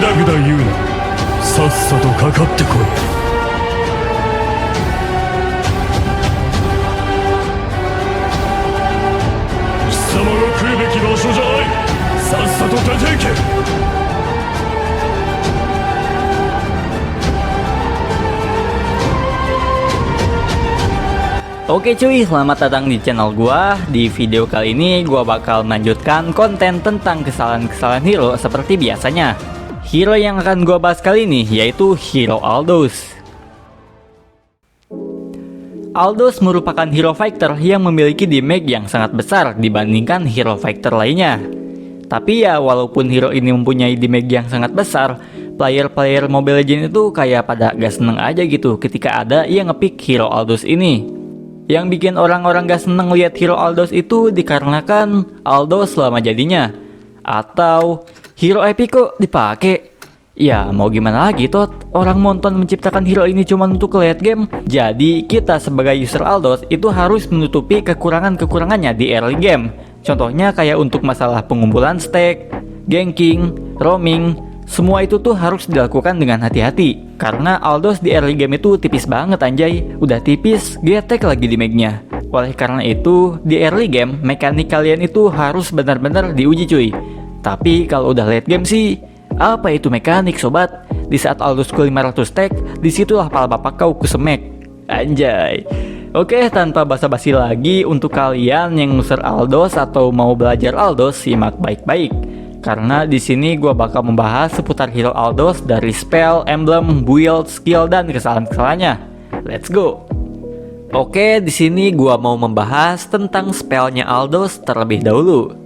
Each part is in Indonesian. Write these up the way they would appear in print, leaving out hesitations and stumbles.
ダグダ言うな。さっさとかかってこい。貴様が来るべき場所じゃない。さっさと出ていけ。Oke cuy, selamat datang di channel gua. Di video kali ini gua bakal melanjutkan konten tentang kesalahan-kesalahan hero seperti biasanya. Hero yang akan gua bahas kali ini yaitu Hero Aldous. Aldous merupakan hero fighter yang memiliki damage yang sangat besar dibandingkan hero fighter lainnya. Tapi ya walaupun hero ini mempunyai damage yang sangat besar, player-player Mobile Legends itu kayak pada gak seneng aja gitu ketika ada yang ngepick Hero Aldous ini. Yang bikin orang-orang gak seneng lihat Hero Aldous itu dikarenakan Aldous lama jadinya, atau hero epic kok dipake. Ya mau gimana lagi tot, orang Monton menciptakan hero ini cuma untuk late game. Jadi kita sebagai user Aldous itu harus menutupi kekurangan-kekurangannya di early game. Contohnya kayak untuk masalah pengumpulan stack, ganking, roaming, semua itu tuh harus dilakukan dengan hati-hati. Karena Aldous di early game itu tipis banget anjay. Udah tipis, getek lagi di mag-nya. Oleh karena itu, di early game, mekanik kalian itu harus benar-benar diuji cuy. Tapi kalau udah late game sih, apa itu mekanik sobat? Di saat Aldous ku 500 stack, disitulah pala bapak kau kusemek. Anjay. Oke, tanpa basa-basi lagi, untuk kalian yang user Aldous atau mau belajar Aldous, simak baik-baik. Karena di sini gue bakal membahas seputar hero Aldous dari spell, emblem, build, skill, dan kesalahan-kesalahannya. Let's go. Oke, di sini gue mau membahas tentang spellnya Aldous terlebih dahulu.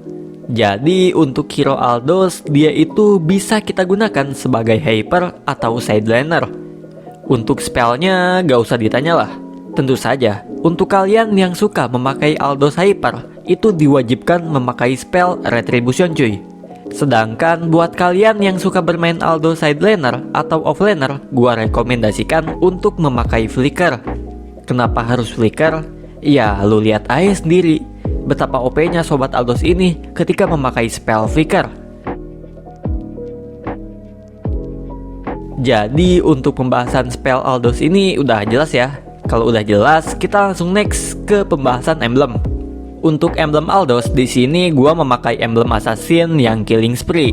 Jadi untuk hero Aldous, dia itu bisa kita gunakan sebagai hyper atau sideliner. Untuk spellnya gak usah ditanya lah. Tentu saja, untuk kalian yang suka memakai Aldous hyper, itu diwajibkan memakai spell retribution cuy. Sedangkan buat kalian yang suka bermain Aldous sideliner atau offlaner, gua rekomendasikan untuk memakai flicker. Kenapa harus flicker? Ya lu lihat aja sendiri betapa OP-nya sobat Aldous ini ketika memakai spell flicker. Jadi untuk pembahasan spell Aldous ini udah jelas ya. Kalau udah jelas, kita langsung next ke pembahasan emblem. Untuk emblem Aldous di sini gua memakai emblem assassin yang killing spree.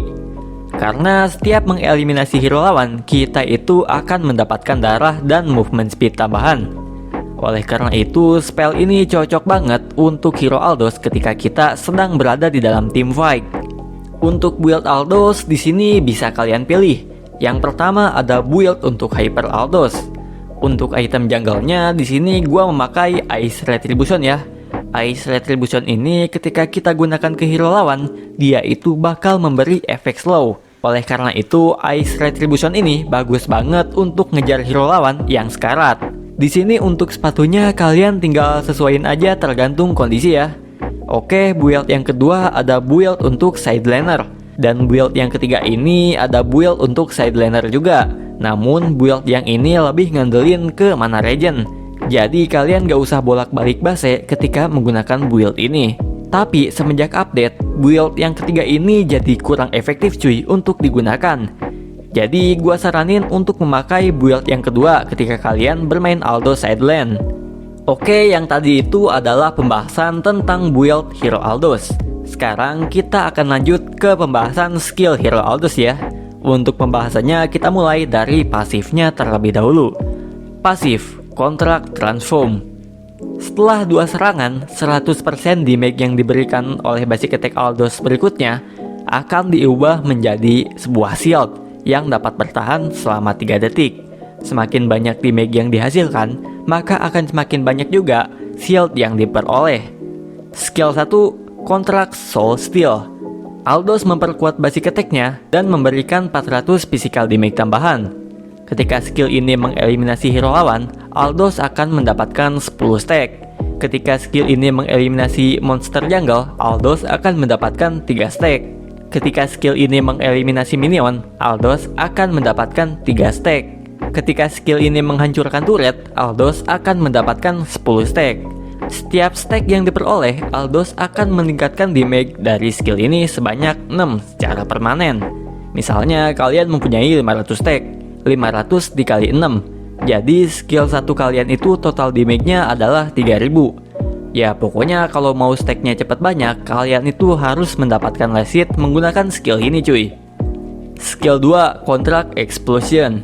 Karena setiap mengeliminasi hero lawan, kita itu akan mendapatkan darah dan movement speed tambahan. Oleh karena itu, spell ini cocok banget untuk hero Aldous ketika kita sedang berada di dalam team fight. Untuk build Aldous di sini bisa kalian pilih. Yang pertama ada build untuk hyper Aldous. Untuk item jungle-nya di sini gua memakai Ice Retribution ya. Ice Retribution ini ketika kita gunakan ke hero lawan, dia itu bakal memberi efek slow. Oleh karena itu, Ice Retribution ini bagus banget untuk ngejar hero lawan yang sekarat. Di sini untuk sepatunya kalian tinggal sesuaiin aja tergantung kondisi ya. Oke, build yang kedua ada build untuk sideliner. Dan build yang ketiga ini ada build untuk sideliner juga. Namun build yang ini lebih ngandelin ke mana regen. Jadi kalian gak usah bolak-balik base ketika menggunakan build ini. Tapi semenjak update, build yang ketiga ini jadi kurang efektif cuy untuk digunakan. Jadi gua saranin untuk memakai build yang kedua ketika kalian bermain Aldous sideline. Oke, yang tadi itu adalah pembahasan tentang build hero Aldous. Sekarang kita akan lanjut ke pembahasan skill hero Aldous ya. Untuk pembahasannya kita mulai dari pasifnya terlebih dahulu. Pasif Contract Transform. Setelah 2 serangan, 100% damage yang diberikan oleh basic attack Aldous berikutnya akan diubah menjadi sebuah shield yang dapat bertahan selama 3 detik. Semakin banyak damage yang dihasilkan, maka akan semakin banyak juga shield yang diperoleh. Skill 1, Contract Soul Steal. Aldous memperkuat basic attack-nya dan memberikan 400 physical damage tambahan. Ketika skill ini mengeliminasi hero lawan, Aldous akan mendapatkan 10 stack. Ketika skill ini mengeliminasi monster jungle, Aldous akan mendapatkan 3 stack. Ketika skill ini mengeliminasi minion, Aldous akan mendapatkan 3 stack. Ketika skill ini menghancurkan turret, Aldous akan mendapatkan 10 stack. Setiap stack yang diperoleh, Aldous akan meningkatkan damage dari skill ini sebanyak 6 secara permanen. Misalnya kalian mempunyai 500 stack, 500 dikali 6. Jadi skill 1 kalian itu total damage-nya adalah 3000. Ya pokoknya kalau mau stacknya cepat banyak, kalian itu harus mendapatkan last hit menggunakan skill ini cuy. Skill 2, Contract Explosion.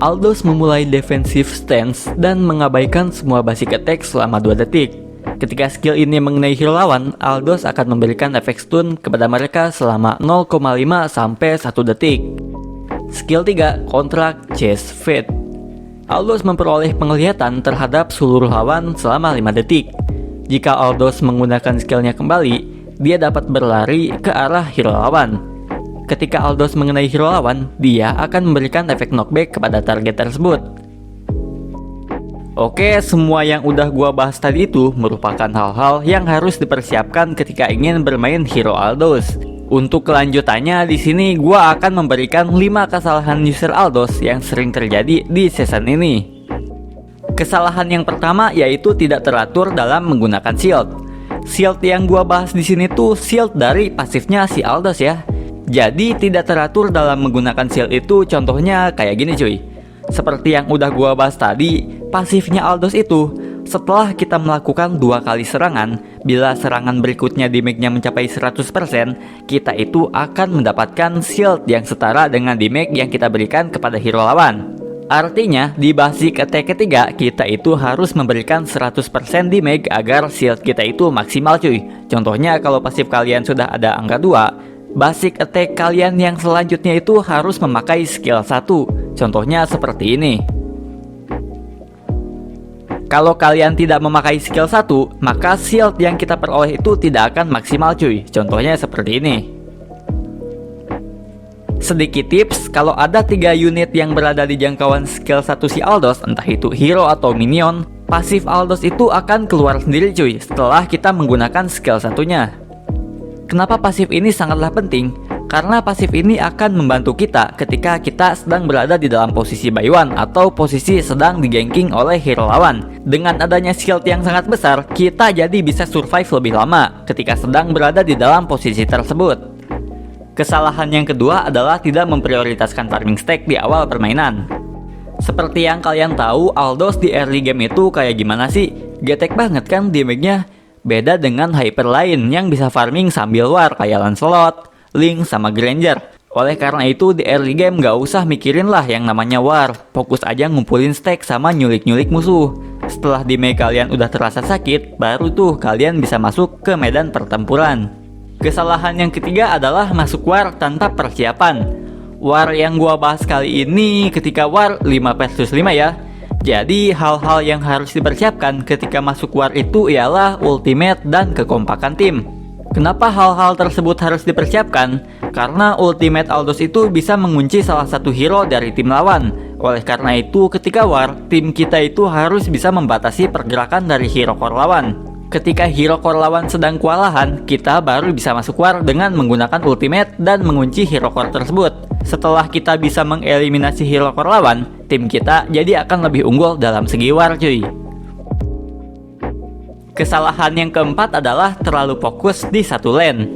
Aldous memulai defensive stance dan mengabaikan semua basic attack selama 2 detik. Ketika skill ini mengenai hero lawan, Aldous akan memberikan efek stun kepada mereka selama 0,5 sampai 1 detik. Skill 3, Contract Chase Fade. Aldous memperoleh penglihatan terhadap seluruh lawan selama 5 detik. Jika Aldous menggunakan skillnya kembali, dia dapat berlari ke arah hero lawan. Ketika Aldous mengenai hero lawan, dia akan memberikan efek knockback kepada target tersebut. Oke, semua yang udah gua bahas tadi itu merupakan hal-hal yang harus dipersiapkan ketika ingin bermain hero Aldous. Untuk kelanjutannya di sini gua akan memberikan 5 kesalahan user Aldous yang sering terjadi di season ini. Kesalahan yang pertama yaitu tidak teratur dalam menggunakan shield. Shield yang gua bahas di sini tuh shield dari pasifnya si Aldous ya. Jadi tidak teratur dalam menggunakan shield itu contohnya kayak gini cuy. Seperti yang udah gua bahas tadi, pasifnya Aldous itu setelah kita melakukan 2 kali serangan, bila serangan berikutnya damage-nya mencapai 100%, kita itu akan mendapatkan shield yang setara dengan damage yang kita berikan kepada hero lawan. Artinya, di basic attack ketiga, kita itu harus memberikan 100% damage agar shield kita itu maksimal cuy. Contohnya kalau pasif kalian sudah ada angka 2, basic attack kalian yang selanjutnya itu harus memakai skill 1. Contohnya seperti ini. Kalau kalian tidak memakai skill 1, maka shield yang kita peroleh itu tidak akan maksimal cuy. Contohnya seperti ini. Sedikit tips, kalau ada 3 unit yang berada di jangkauan skill 1 si Aldous, entah itu hero atau minion, pasif Aldous itu akan keluar sendiri cuy setelah kita menggunakan skill 1-nya. Kenapa pasif ini sangatlah penting? Karena pasif ini akan membantu kita ketika kita sedang berada di dalam posisi buy one atau posisi sedang diganking oleh hero lawan. Dengan adanya shield yang sangat besar, kita jadi bisa survive lebih lama ketika sedang berada di dalam posisi tersebut. Kesalahan yang kedua adalah tidak memprioritaskan farming stack di awal permainan. Seperti yang kalian tahu, Aldous di early game itu kayak gimana sih? Getek banget kan damage-nya? Beda dengan hyper lain yang bisa farming sambil war kayak Lancelot, Link, sama Granger. Oleh karena itu di early game gak usah mikirin lah yang namanya war. Fokus aja ngumpulin stack sama nyulik-nyulik musuh. Setelah damage kalian udah terasa sakit, baru tuh kalian bisa masuk ke medan pertempuran. Kesalahan yang ketiga adalah masuk war tanpa persiapan. War yang gua bahas kali ini ketika war 5 versus 5 ya. Jadi hal-hal yang harus dipersiapkan ketika masuk war itu ialah ultimate dan kekompakan tim. Kenapa hal-hal tersebut harus dipersiapkan? Karena ultimate Aldous itu bisa mengunci salah satu hero dari tim lawan. Oleh karena itu ketika war, tim kita itu harus bisa membatasi pergerakan dari hero core lawan. Ketika hero core lawan sedang kewalahan, kita baru bisa masuk war dengan menggunakan ultimate dan mengunci hero core tersebut. Setelah kita bisa mengeliminasi hero core lawan, tim kita jadi akan lebih unggul dalam segi war cuy. Kesalahan yang keempat adalah terlalu fokus di satu lane.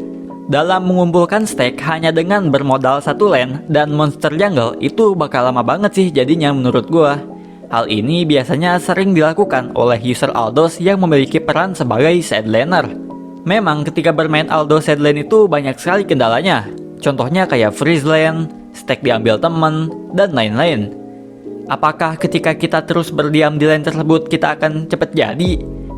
Dalam mengumpulkan stack hanya dengan bermodal satu lane dan monster jungle itu bakal lama banget sih jadinya menurut gua. Hal ini biasanya sering dilakukan oleh user Aldous yang memiliki peran sebagai side laner. Memang ketika bermain Aldous side lane itu banyak sekali kendalanya. Contohnya kayak freeze lane, stack diambil temen, dan lain-lain. Apakah ketika kita terus berdiam di lane tersebut kita akan cepet jadi?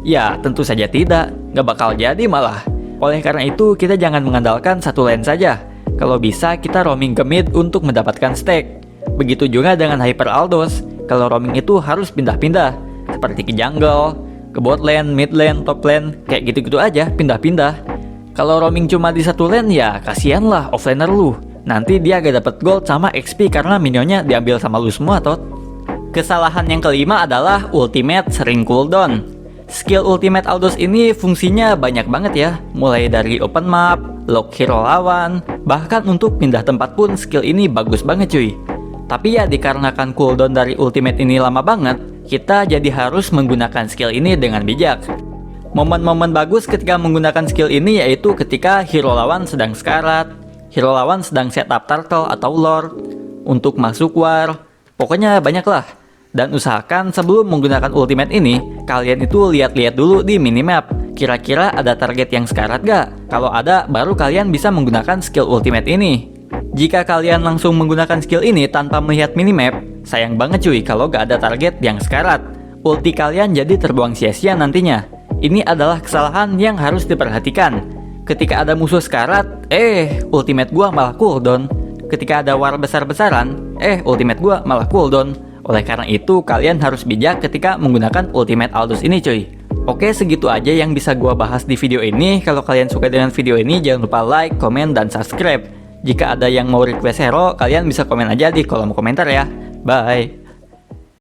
Ya tentu saja tidak, gak bakal jadi malah. Oleh karena itu kita jangan mengandalkan satu lane saja. Kalau bisa kita roaming ke mid untuk mendapatkan stack. Begitu juga dengan Hyper Aldous. Kalau roaming itu harus pindah-pindah, seperti ke jungle, ke bot lane, mid lane, top lane, kayak gitu-gitu aja pindah-pindah. Kalau roaming cuma di satu lane ya kasihan lah offlaner lu. Nanti dia gak dapet gold sama XP karena minionnya diambil sama lu semua tot. Kesalahan yang kelima adalah ultimate sering cooldown. Skill ultimate Aldous ini fungsinya banyak banget ya. Mulai dari open map, lock hero lawan, bahkan untuk pindah tempat pun skill ini bagus banget cuy. Tapi ya dikarenakan cooldown dari ultimate ini lama banget, kita jadi harus menggunakan skill ini dengan bijak. Momen-momen bagus ketika menggunakan skill ini yaitu ketika hero lawan sedang sekarat, hero lawan sedang setup turtle atau lord, untuk masuk war, pokoknya banyak lah. Dan usahakan sebelum menggunakan ultimate ini, kalian itu lihat-lihat dulu di minimap. Kira-kira ada target yang sekarat gak? Kalau ada, baru kalian bisa menggunakan skill ultimate ini. Jika kalian langsung menggunakan skill ini tanpa melihat minimap, sayang banget cuy kalau gak ada target yang sekarat. Ulti kalian jadi terbuang sia-sia nantinya. Ini adalah kesalahan yang harus diperhatikan. Ketika ada musuh sekarat, ultimate gua malah cooldown. Ketika ada war besar-besaran, ultimate gua malah cooldown. Oleh karena itu, kalian harus bijak ketika menggunakan ultimate Aldous ini cuy. Oke, segitu aja yang bisa gua bahas di video ini. Kalau kalian suka dengan video ini, jangan lupa like, komen, dan subscribe. Jika ada yang mau request hero, kalian bisa komen aja di kolom komentar ya. Bye!